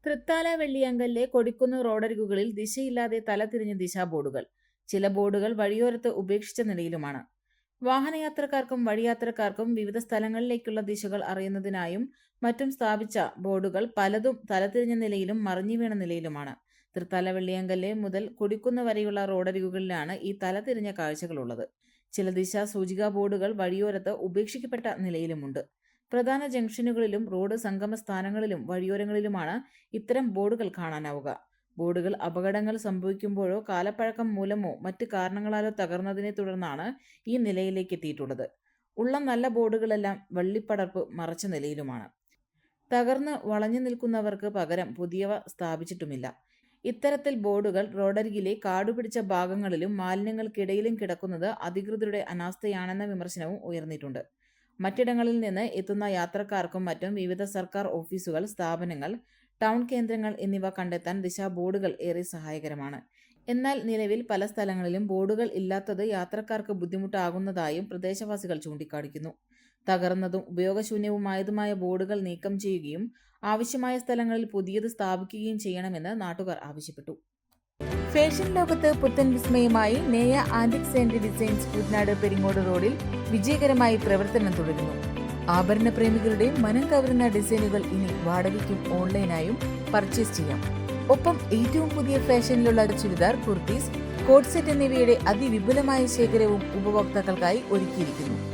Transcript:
തൃത്താല വെള്ളിയങ്കലിലെ കൊടിക്കുന്ന് റോഡരികുകളിൽ ദിശയില്ലാതെ തലതിരിഞ്ഞ ദിശാബോർഡുകൾ. ചില ബോർഡുകൾ വഴിയോരത്ത് ഉപേക്ഷിച്ച നിലയിലുമാണ്. വാഹനയാത്രക്കാർക്കും വഴിയാത്രക്കാർക്കും വിവിധ സ്ഥലങ്ങളിലേക്കുള്ള ദിശകൾ അറിയുന്നതിനായും മറ്റും സ്ഥാപിച്ച ബോർഡുകൾ പലതും തലതിരിഞ്ഞ നിലയിലും മറിഞ്ഞുവീണ നിലയിലുമാണ്. തൃത്താല വെള്ളിയങ്കല് മുതൽ കൊടിക്കുന്ന് വരെയുള്ള റോഡരികുകളിലാണ് ഈ തലതിരിഞ്ഞ കാഴ്ചകളുള്ളത്. ചില ദിശാ സൂചികാ ബോർഡുകൾ വഴിയോരത്ത് ഉപേക്ഷിക്കപ്പെട്ട നിലയിലുമുണ്ട്. പ്രധാന ജംഗ്ഷനുകളിലും റോഡ് സംഗമ സ്ഥാനങ്ങളിലും വഴിയോരങ്ങളിലുമാണ് ഇത്തരം ബോർഡുകൾ കാണാനാവുക. ബോർഡുകൾ അപകടങ്ങൾ സംഭവിക്കുമ്പോഴോ കാലപ്പഴക്കം മൂലമോ മറ്റ് കാരണങ്ങളാലോ തകർന്നതിനെ തുടർന്നാണ് ഈ നിലയിലേക്ക് എത്തിയിട്ടുള്ളത്. ഉള്ള നല്ല ബോർഡുകളെല്ലാം വള്ളിപ്പടർപ്പ് മറച്ച നിലയിലുമാണ്. തകർന്ന് വളഞ്ഞു നിൽക്കുന്നവർക്ക് പകരം പുതിയവ സ്ഥാപിച്ചിട്ടുമില്ല. ഇത്തരത്തിൽ ബോർഡുകൾ റോഡരികിലെ കാടുപിടിച്ച ഭാഗങ്ങളിലും മാലിന്യങ്ങൾക്കിടയിലും കിടക്കുന്നത് അധികൃതരുടെ അനാസ്ഥയാണെന്ന വിമർശനവും ഉയർന്നിട്ടുണ്ട്. മറ്റിടങ്ങളിൽ നിന്ന് എത്തുന്ന യാത്രക്കാർക്കും മറ്റും വിവിധ സർക്കാർ ഓഫീസുകൾ, സ്ഥാപനങ്ങൾ, ടൗൺ കേന്ദ്രങ്ങൾ എന്നിവ കണ്ടെത്താൻ ദിശാ ബോർഡുകൾ ഏറെ സഹായകരമാണ്. എന്നാൽ നിലവിൽ പല സ്ഥലങ്ങളിലും ബോർഡുകൾ ഇല്ലാത്തത് യാത്രക്കാർക്ക് ബുദ്ധിമുട്ടാകുന്നതായും പ്രദേശവാസികൾ ചൂണ്ടിക്കാണിക്കുന്നു. തകർന്നതും ഉപയോഗശൂന്യവുമായതുമായ ബോർഡുകൾ നീക്കം ചെയ്യുകയും ആവശ്യമായ സ്ഥലങ്ങളിൽ പുതിയത് സ്ഥാപിക്കുകയും ചെയ്യണമെന്ന് നാട്ടുകാർ ആവശ്യപ്പെട്ടു. ഫാഷൻ ലോകത്ത് പുത്തൻ വിസ്മയമായി Neya antiques and designs Kuttanad Peringode റോഡിൽ വിജയകരമായി പ്രവർത്തനം തുടരുന്നു. ആഭരണ പ്രേമികളുടെ മനം കവരുന്ന ഡിസൈനുകൾ ഇനി വാടകയ്ക്കും ഓൺലൈനായും പർച്ചേസ് ചെയ്യാം. ഒപ്പം ഏറ്റവും പുതിയ ഫാഷനിലുള്ള ചുരിദാർ, കുർത്തീസ്, കോട്ട് സെറ്റ് എന്നിവയുടെ അതിവിപുലമായ ശേഖരവും ഉപഭോക്താക്കൾക്കായി ഒരുക്കിയിരിക്കുന്നു.